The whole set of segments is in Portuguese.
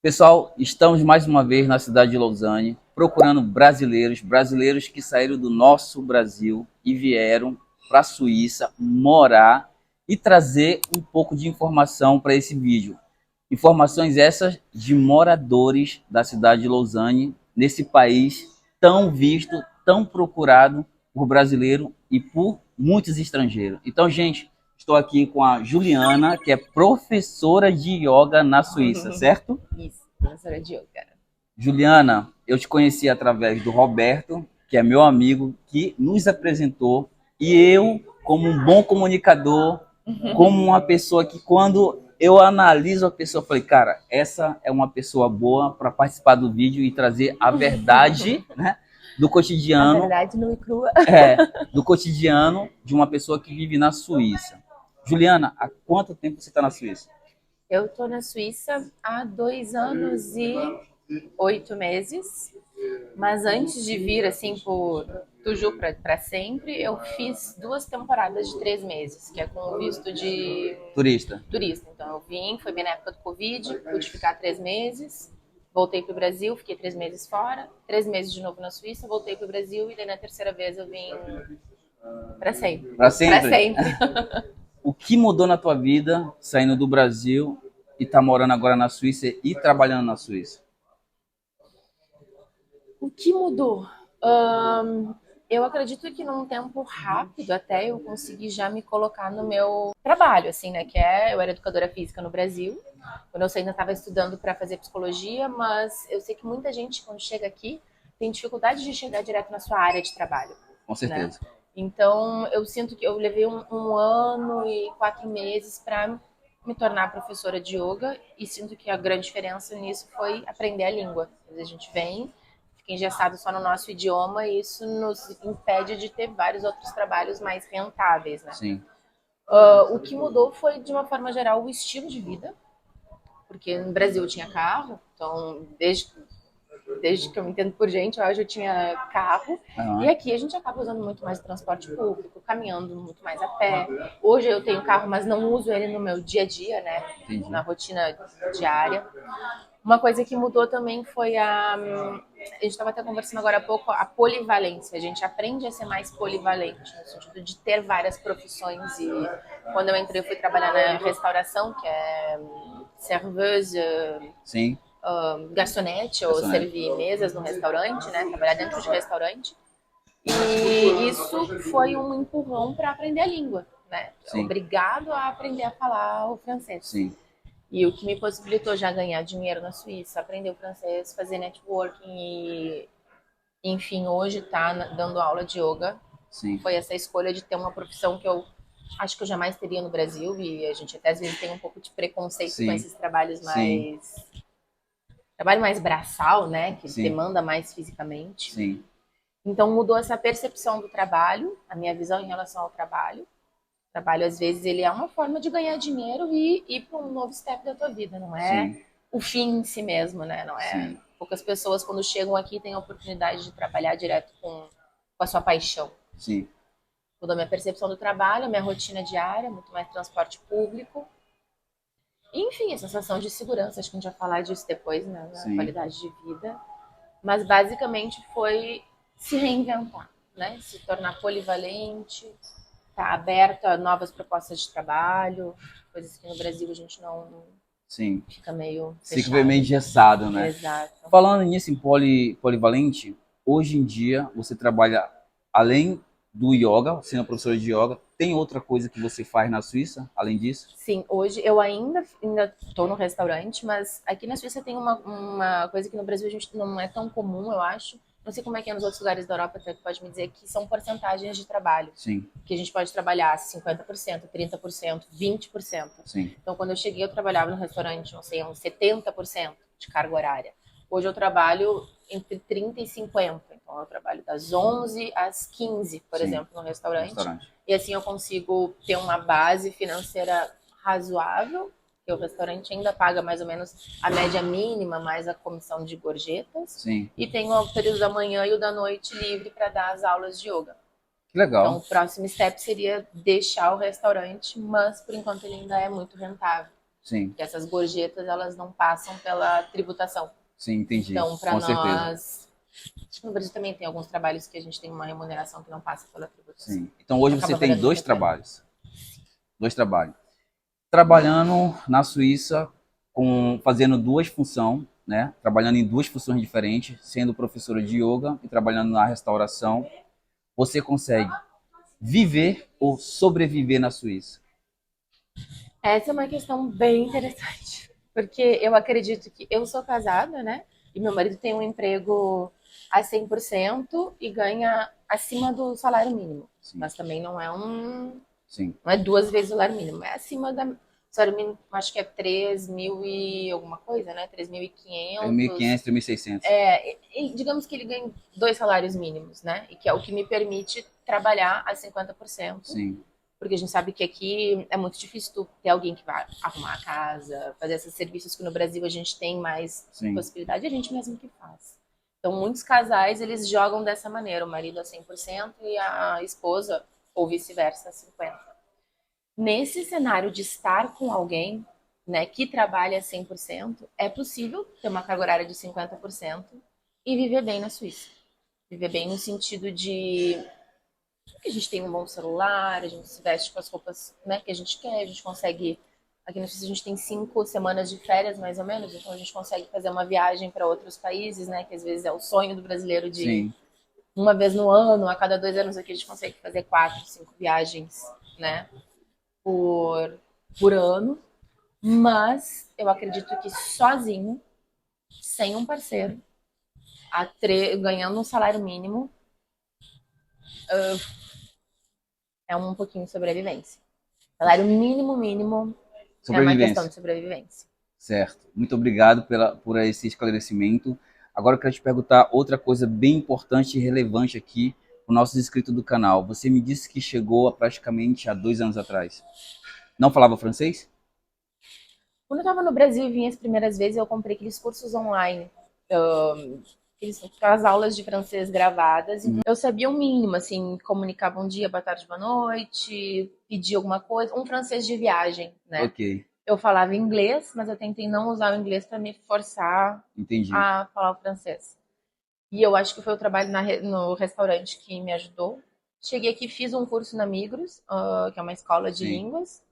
Pessoal, estamos mais uma vez na cidade de Lausanne, procurando brasileiros que saíram do nosso Brasil e vieram para a Suíça morar e trazer um pouco de informação para esse vídeo. Informações essas de moradores da cidade de Lausanne, nesse país tão visto, tão procurado por brasileiro e por muitos estrangeiros. Então, gente, estou aqui com a Juliana, que é professora de yoga na Suíça, certo? Isso, professora de yoga. Juliana, eu te conheci através do Roberto, que é meu amigo, que nos apresentou, e eu, como um bom comunicador, como uma pessoa que quando eu analiso a pessoa, eu falei, cara, essa é uma pessoa boa para participar do vídeo e trazer a verdade, né, do A cotidiano, verdade nua e crua. do cotidiano de uma pessoa que vive na Suíça. Juliana, há quanto tempo você está na Suíça? Eu tô na Suíça há 2 anos e 8 meses, mas antes de vir assim por Tuju para sempre, eu fiz 2 temporadas de 3 meses, que é com o visto de Turista. turista. Então eu vim, foi bem na época do Covid, pude ficar 3 meses, voltei para o Brasil, fiquei 3 meses fora, 3 meses de novo na Suíça, voltei para o Brasil e daí na terceira vez eu vim para sempre. Para Para sempre? sempre. O que mudou na tua vida saindo do Brasil e tá morando agora na Suíça e trabalhando na Suíça? O que mudou? Eu acredito que num tempo rápido até eu consegui já me colocar no meu trabalho, assim, né? Eu era educadora física no Brasil, quando eu ainda estava estudando para fazer psicologia, mas eu sei que muita gente, quando chega aqui, tem dificuldade de chegar direto na sua área de trabalho, Com né? certeza. Então, eu sinto que eu levei um ano e 4 meses para me tornar professora de yoga e sinto que a grande diferença nisso foi aprender a língua. Às vezes a gente vem, fica engessado só no nosso idioma e isso nos impede de ter vários outros trabalhos mais rentáveis, né? Sim, O que mudou foi, de uma forma geral, o estilo de vida, porque no Brasil eu tinha carro, então desde que eu me entendo por gente, hoje eu tinha carro. E aham, aqui a gente acaba usando muito mais transporte público, caminhando muito mais a pé. Hoje eu tenho carro, mas não uso ele no meu dia a dia, né? entendi. Na rotina diária. Uma coisa que mudou também foi a gente estava até conversando agora há pouco, a polivalência. A gente aprende a ser mais polivalente, no sentido de ter várias profissões. E quando eu entrei, eu fui trabalhar na restauração, que é serveuse, Sim, garçonete ou garçonete. servir mesas no restaurante, né? Trabalhar dentro de restaurante. E isso foi um empurrão para aprender a língua, né? Sim, Obrigado a aprender a falar o francês. sim, E o que me possibilitou já ganhar dinheiro na Suíça, aprender o francês, fazer networking e, enfim, hoje tá dando aula de yoga. sim, Foi essa escolha de ter uma profissão que eu acho que eu jamais teria no Brasil e a gente até às vezes tem um pouco de preconceito com sim, esses trabalhos sim, mais trabalho mais braçal, né, que sim, demanda mais fisicamente. sim, Então mudou essa percepção do trabalho, a minha visão em relação ao trabalho. O trabalho às vezes ele é uma forma de ganhar dinheiro e ir para um novo step da tua vida, não é sim, o fim em si mesmo, né? Não é. sim, Poucas pessoas quando chegam aqui têm a oportunidade de trabalhar direto com a sua paixão. sim, Mudou a minha percepção do trabalho, a minha rotina diária, muito mais transporte público. Enfim, a sensação de segurança, acho que a gente vai falar disso depois, né, na sim. qualidade de vida. Mas basicamente foi se reinventar, né? Se tornar polivalente, estar tá aberto a novas propostas de trabalho, coisas que no Brasil a gente não Sim. fica meio Fica meio fechado. engessado, né? Exato. Falando nisso em polivalente, hoje em dia você trabalha além do yoga, sendo professora de yoga, tem outra coisa que você faz na Suíça, além disso? Sim, hoje eu ainda estou no restaurante, mas aqui na Suíça tem uma coisa que no Brasil a gente não é tão comum, eu acho. Não sei como é que é nos outros lugares da Europa, até pode me dizer, que são porcentagens de trabalho. Sim, Que a gente pode trabalhar 50%, 30%, 20%. sim, Então, quando eu cheguei, eu trabalhava no restaurante, não sei, uns 70% de carga horária. Hoje eu trabalho entre 30 e 50. Então, eu trabalho das 11 às 15, por sim, exemplo, no no restaurante. restaurante. E assim eu consigo ter uma base financeira razoável, que o restaurante ainda paga mais ou menos a média mínima, mais a comissão de gorjetas. Sim, E tenho o período da manhã e o da noite livre para dar as aulas de yoga. que Então, legal. o próximo step seria deixar o restaurante, mas por enquanto ele ainda é muito rentável. Sim, Que essas gorjetas, elas não passam pela tributação. sim, entendi. Então, para Com certeza. nós, acho que no Brasil também tem alguns trabalhos que a gente tem uma remuneração que não passa pela tributação. Sim. Então hoje você Acaba tem valendo muito dois a pena. trabalhos. Dois trabalhos. Trabalhando na Suíça, fazendo duas funções, né? Trabalhando em duas funções diferentes, sendo professora de yoga e trabalhando na restauração, você consegue viver ou sobreviver na Suíça. Essa é uma questão bem interessante, porque eu acredito que eu sou casada, né? E meu marido tem um emprego a 100% e ganha acima do salário mínimo. Sim, Mas também sim. não é duas vezes o salário mínimo, é acima da salário mínimo, acho que é 3 mil e alguma coisa, né? 3.500. 3.500, 3.600. Digamos que ele ganha dois salários mínimos, né? E que é o que me permite trabalhar a 50%. Sim, Porque a gente sabe que aqui é muito difícil tu ter alguém que vai arrumar a casa, fazer esses serviços que no Brasil a gente tem mais sim, possibilidade, a gente mesmo que faz. Então, muitos casais, eles jogam dessa maneira, o marido a 100% e a esposa, ou vice-versa, a 50%. Nesse cenário de estar com alguém, né, que trabalha 100%, é possível ter uma carga horária de 50% e viver bem na Suíça. Viver bem no sentido de que a gente tem um bom celular, a gente se veste com as roupas, né, que a gente quer, a gente consegue. Aqui na Suíça a gente tem 5 semanas de férias, mais ou menos, então a gente consegue fazer uma viagem para outros países, né, que às vezes é o sonho do brasileiro de sim. uma vez no ano, a cada 2 anos aqui a gente consegue fazer 4, 5 viagens, né, por, por ano. Mas eu acredito que sozinho, sem um parceiro, ganhando um salário mínimo, é um pouquinho de sobrevivência. Salário mínimo, mínimo, é uma questão Sobrevivência. de sobrevivência. Certo. Muito obrigado por esse esclarecimento. Agora eu quero te perguntar outra coisa bem importante e relevante aqui para os nossos inscritos do canal. Você me disse que chegou praticamente há 2 anos atrás. Não falava francês? Quando eu estava no Brasil e vim as primeiras vezes, eu comprei aqueles cursos online, aquelas aulas de francês gravadas. Então, eu sabia o mínimo, assim, comunicar bom dia, boa tarde, boa noite, pedir alguma coisa, um francês de viagem, né? Ok, Eu falava inglês, mas eu tentei não usar o inglês para me forçar entendi. a falar o francês. E eu acho que foi o trabalho no restaurante que me ajudou. Cheguei aqui, fiz um curso na Migros, que é uma escola de Sim, línguas.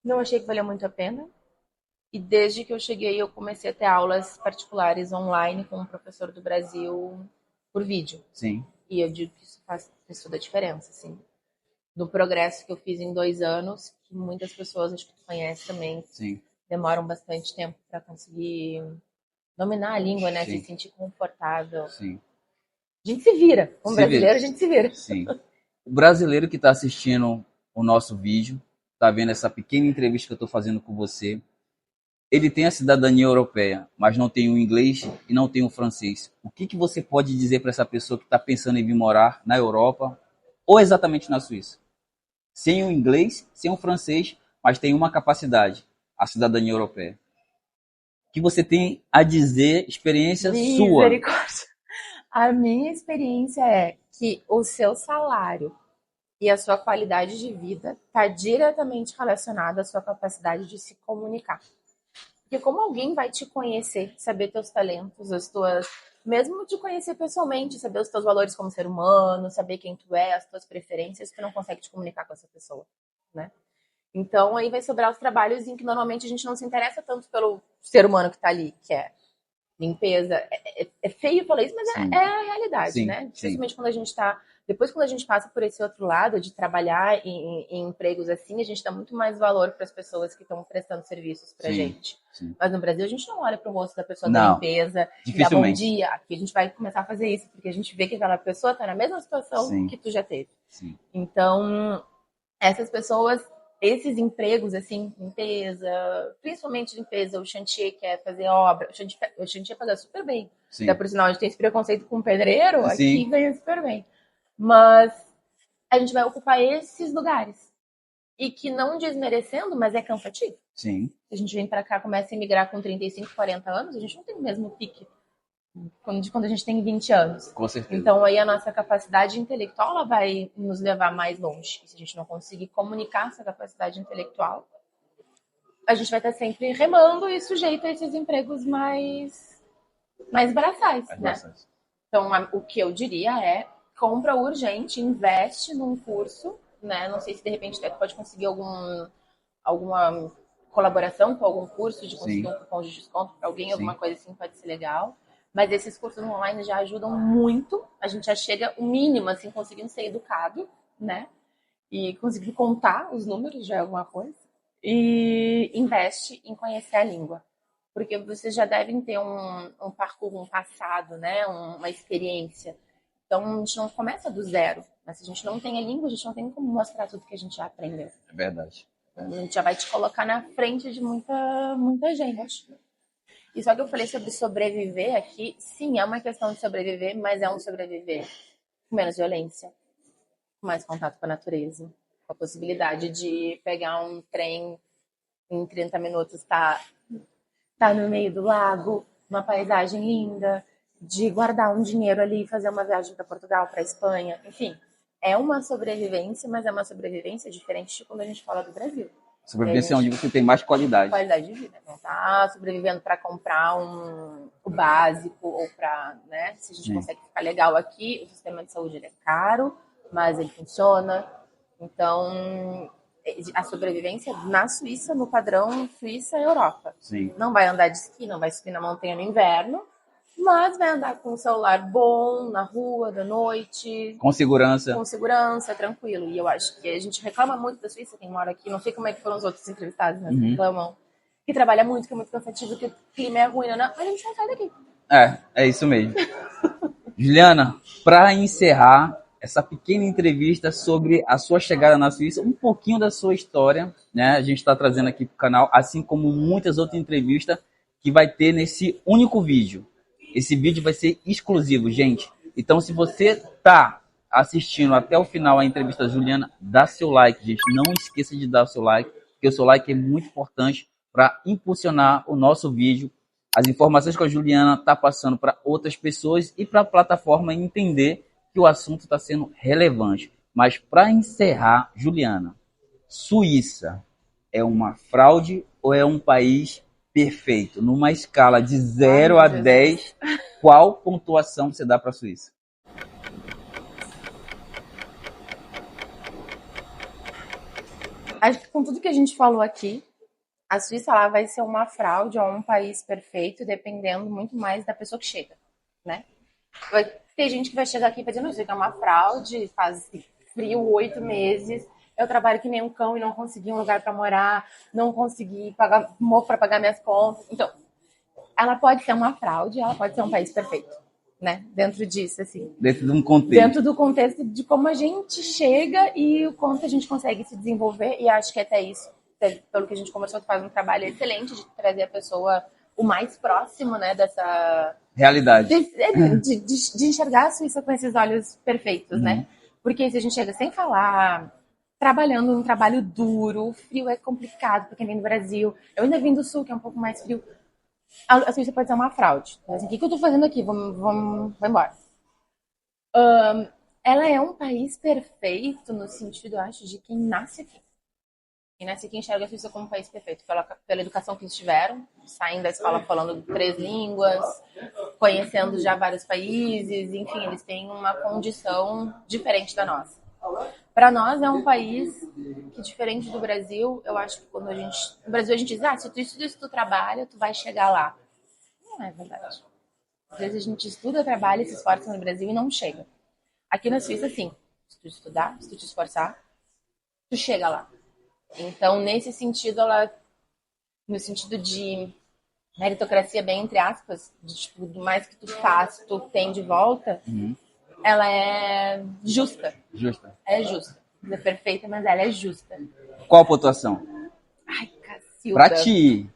Não achei que valeu muito a pena. E desde que eu cheguei, eu comecei a ter aulas particulares online com um professor do Brasil por vídeo. sim, E eu digo que isso faz toda a diferença, assim. No progresso que eu fiz em 2 anos, que muitas pessoas, acho que tu conhece também, sim, demoram bastante tempo para conseguir dominar a língua, né? Se sim, sentir confortável. sim. A gente se vira. Como Se vê, brasileiro, a gente se vira. sim. O brasileiro que está assistindo o nosso vídeo, está vendo essa pequena entrevista que eu estou fazendo com você, ele tem a cidadania europeia, mas não tem o inglês e não tem o francês. O que você pode dizer para essa pessoa que está pensando em vir morar na Europa ou exatamente na Suíça? Sem o inglês, sem o francês, mas tem uma capacidade, a cidadania europeia. O que você tem a dizer, experiência sua? Misericórdia. A minha experiência é que o seu salário e a sua qualidade de vida está diretamente relacionada à sua capacidade de se comunicar. Porque como alguém vai te conhecer, saber teus talentos, as tuas, mesmo te conhecer pessoalmente, saber os teus valores como ser humano, saber quem tu é, as tuas preferências, tu não consegue te comunicar com essa pessoa, né? Então aí vai sobrar os trabalhos em que normalmente a gente não se interessa tanto pelo ser humano que está ali, que é limpeza. É feio falar isso, mas é Sim, a realidade, sim, né? sim, Principalmente quando a gente está. Depois, quando a gente passa por esse outro lado de trabalhar em empregos assim, a gente dá muito mais valor para as pessoas que estão prestando serviços para sim, gente. sim. Mas no Brasil, a gente não olha para o rosto da pessoa da Não, limpeza e dá bom dificilmente. dia. Aqui a gente vai começar a fazer isso, porque a gente vê que aquela pessoa está na mesma situação Sim, que tu já teve. sim, Então, essas pessoas, esses empregos, assim, limpeza, principalmente limpeza, o chantier que é fazer obra, o chantier paga super bem. Até sim, por sinal, a gente tem esse preconceito com pedreiro, aqui sim, ganha super bem. Mas a gente vai ocupar esses lugares. E que não desmerecendo, mas é cansativo. sim, A gente vem para cá, começa a emigrar com 35, 40 anos, a gente não tem o mesmo pique de quando a gente tem 20 anos. com certeza. Então, aí a nossa capacidade intelectual ela vai nos levar mais longe. E se a gente não conseguir comunicar essa capacidade intelectual, a gente vai estar sempre remando e sujeito a esses empregos mais braçais, né? Então, o que eu diria é, compra urgente, investe num curso, né? Não sei se de repente tu pode conseguir alguma colaboração com algum curso, de conseguir um cupom de desconto para alguém, alguma coisa assim pode ser legal. Mas esses cursos online já ajudam muito. A gente já chega o mínimo, assim, conseguindo ser educado, né? E conseguir contar os números já é alguma coisa. E investe em conhecer a língua. Porque vocês já devem ter um parkour, um passado, né? Uma experiência. Então, a gente não começa do zero. Mas se a gente não tem a língua, a gente não tem como mostrar tudo que a gente já aprendeu. É verdade. A gente já vai te colocar na frente de muita gente. E só que eu falei sobre sobreviver aqui, sim, é uma questão de sobreviver, mas é um sobreviver com menos violência, com mais contato com a natureza, com a possibilidade de pegar um trem em 30 minutos, tá no meio do lago, uma paisagem linda, de guardar um dinheiro ali e fazer uma viagem para Portugal, para Espanha, enfim. É uma sobrevivência, mas é uma sobrevivência diferente de quando a gente fala do Brasil. Sobrevivência é onde você tem mais qualidade. Qualidade de vida. Não tá sobrevivendo para comprar o básico ou para, né? Se a gente consegue ficar legal aqui, o sistema de saúde ele é caro, mas ele funciona. Então, a sobrevivência na Suíça, no padrão Suíça-Europa. Sim. Não vai andar de esqui, não vai subir na montanha no inverno, mas vai andar com um celular bom, na rua, da noite. Com segurança. Com segurança, tranquilo. E eu acho que a gente reclama muito da Suíça, quem mora aqui, não sei como é que foram os outros entrevistados, né? Reclamam que trabalha muito, que é muito cansativo, que o clima é ruim, né? A gente não sai daqui. É isso mesmo. Juliana, para encerrar essa pequena entrevista sobre a sua chegada na Suíça, um pouquinho da sua história, né? A gente está trazendo aqui para o canal, assim como muitas outras entrevistas que vai ter nesse único vídeo. Esse vídeo vai ser exclusivo, gente. Então, se você está assistindo até o final a entrevista da Juliana, dá seu like, gente. Não esqueça de dar o seu like, porque o seu like é muito importante para impulsionar o nosso vídeo. As informações que a Juliana está passando para outras pessoas e para a plataforma entender que o assunto está sendo relevante. Mas para encerrar, Juliana, Suíça é uma fraude ou é um país perfeito? Numa escala de 0 a 10, qual pontuação você dá para a Suíça? Acho que com tudo que a gente falou aqui, a Suíça lá vai ser uma fraude ou um país perfeito, dependendo muito mais da pessoa que chega, né? Vai ter gente que vai chegar aqui e vai dizer, não, isso aqui é uma fraude, faz frio 8 meses, eu trabalho que nem um cão e não consegui um lugar para morar, não consegui pagar para pagar minhas contas. Então, ela pode ser uma fraude, ela pode ser um país perfeito, né? Dentro disso, assim. Dentro de um contexto. Dentro do contexto de como a gente chega e o quanto a gente consegue se desenvolver, e acho que até isso, pelo que a gente conversou, tu faz um trabalho excelente de trazer a pessoa o mais próximo, né, dessa realidade. De enxergar a Suíça com esses olhos perfeitos, né? Porque se a gente chega sem falar, trabalhando um trabalho duro, o frio é complicado, porque vem do Brasil. Eu ainda vim do Sul, que é um pouco mais frio. A Suíça pode ser uma fraude. Então, assim, o que eu tô fazendo aqui? Vamos embora. Ela é um país perfeito no sentido, eu acho, de quem nasce aqui. Quem nasce aqui enxerga a Suíça como um país perfeito. Pela educação que eles tiveram, saindo da escola falando 3 línguas, conhecendo já vários países, enfim, eles têm uma condição diferente da nossa. Para nós é um país que, diferente do Brasil, eu acho que quando no Brasil a gente diz, se tu trabalha, tu vai chegar lá. Não é verdade. Às vezes a gente estuda, trabalha, se esforça no Brasil e não chega. Aqui na Suíça, sim. Se tu estudar, se tu te esforçar, tu chega lá. Então, nesse sentido, no sentido de meritocracia, bem entre aspas, tipo, do mais que tu faz, tu tem de volta, ela é justa. Justa. É justa. Não é perfeita, mas ela é justa. Qual a pontuação? Ai, cacilda. Pra ti.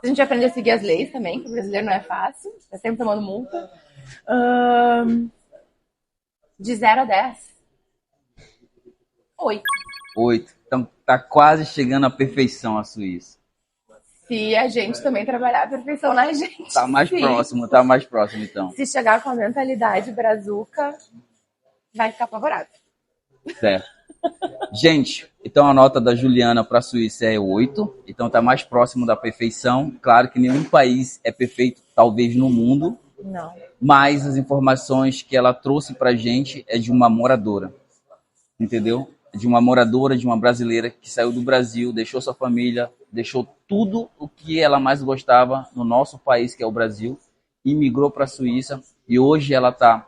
A gente aprende a seguir as leis também, que o brasileiro não é fácil. Tá sempre tomando multa. De 0 a 10. 8. 8. Então tá quase chegando à perfeição a Suíça. Se a gente também trabalhar a perfeição na gente. Tá mais próximo, tá mais próximo então. Se chegar com a mentalidade brazuca, vai ficar apavorado. Certo. Gente, então a nota da Juliana para a Suíça é 8, então está mais próximo da perfeição. Claro que nenhum país é perfeito, talvez no mundo, Não. mas as informações que ela trouxe para a gente é de uma moradora, entendeu? De uma moradora, de uma brasileira que saiu do Brasil, deixou sua família, deixou tudo o que ela mais gostava no nosso país, que é o Brasil, e migrou para a Suíça, e hoje ela está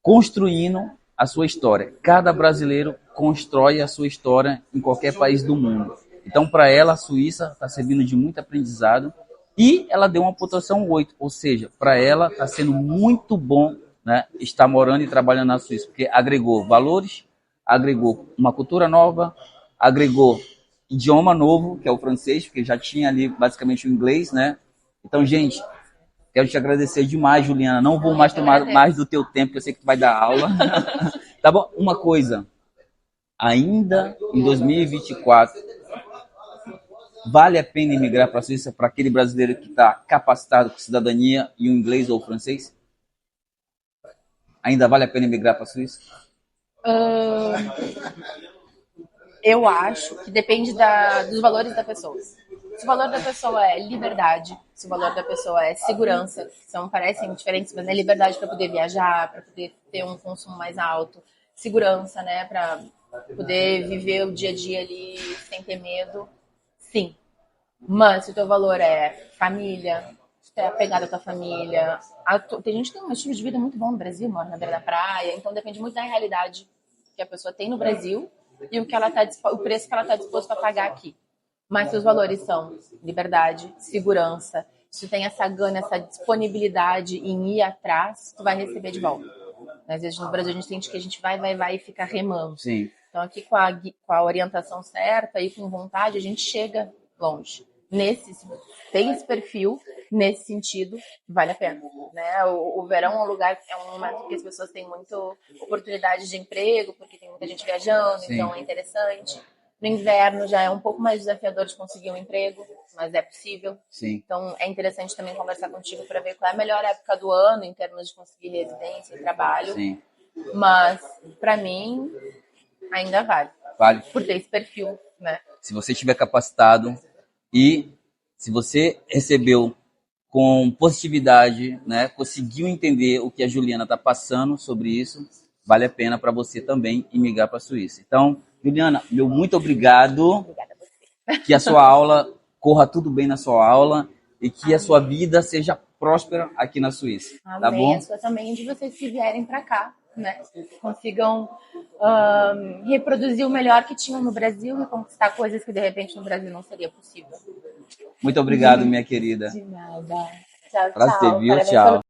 construindo a sua história. Cada brasileiro constrói a sua história em qualquer país do mundo. Então, para ela, a Suíça está servindo de muito aprendizado e ela deu uma pontuação 8, ou seja, para ela está sendo muito bom, né, estar morando e trabalhando na Suíça, porque agregou valores, agregou uma cultura nova, agregou idioma novo, que é o francês, porque já tinha ali basicamente o inglês, né? Então, gente, quero te agradecer demais, Juliana. Não vou mais tomar mais do teu tempo, que eu sei que tu vai dar aula. Tá bom? Uma coisa. Ainda em 2024, vale a pena emigrar para a Suíça para aquele brasileiro que está capacitado com cidadania e o inglês ou o francês? Ainda vale a pena emigrar para a Suíça? Eu acho que depende dos valores da pessoa. Se o valor da pessoa é liberdade, se o valor da pessoa é segurança, que parecem diferentes, mas é liberdade para poder viajar, para poder ter um consumo mais alto, segurança, né, para poder viver o dia a dia ali sem ter medo, sim. Mas se o teu valor é família, se tu é apegado à tua família, tem gente que tem um estilo de vida muito bom no Brasil, mora na beira da praia, então depende muito da realidade que a pessoa tem no Brasil e o preço que ela está disposta a pagar aqui. Mas se os valores são liberdade, segurança, se tu tem essa gana, essa disponibilidade em ir atrás, tu vai receber de volta. Às vezes no Brasil a gente sente que a gente vai e fica remando. Sim. Então aqui com a orientação certa e com vontade, a gente chega longe. Tem esse perfil, nesse sentido, vale a pena. Né? O verão é um momento que as pessoas têm muita oportunidade de emprego, porque tem muita gente viajando, Sim. então é interessante. No inverno já é um pouco mais desafiador de conseguir um emprego, mas é possível. Sim. Então é interessante também conversar contigo para ver qual é a melhor época do ano em termos de conseguir residência e trabalho. Sim. Mas, para mim, ainda vale. Vale. Por ter esse perfil, né? Se você estiver capacitado e se você recebeu com positividade, né, conseguiu entender o que a Juliana está passando sobre isso, vale a pena para você também emigrar para a Suíça. Então, Juliana, meu muito obrigado. Obrigada a você. Que a sua aula corra tudo bem na sua aula e que a sua vida seja próspera aqui na Suíça. Amém. Tá bom? A sua também, de vocês que vierem para cá, né? Consigam reproduzir o melhor que tinham no Brasil e conquistar coisas que de repente no Brasil não seria possível. Muito obrigado, minha querida. De nada. Tchau, Prazer, tchau. viu? Parabéns Tchau.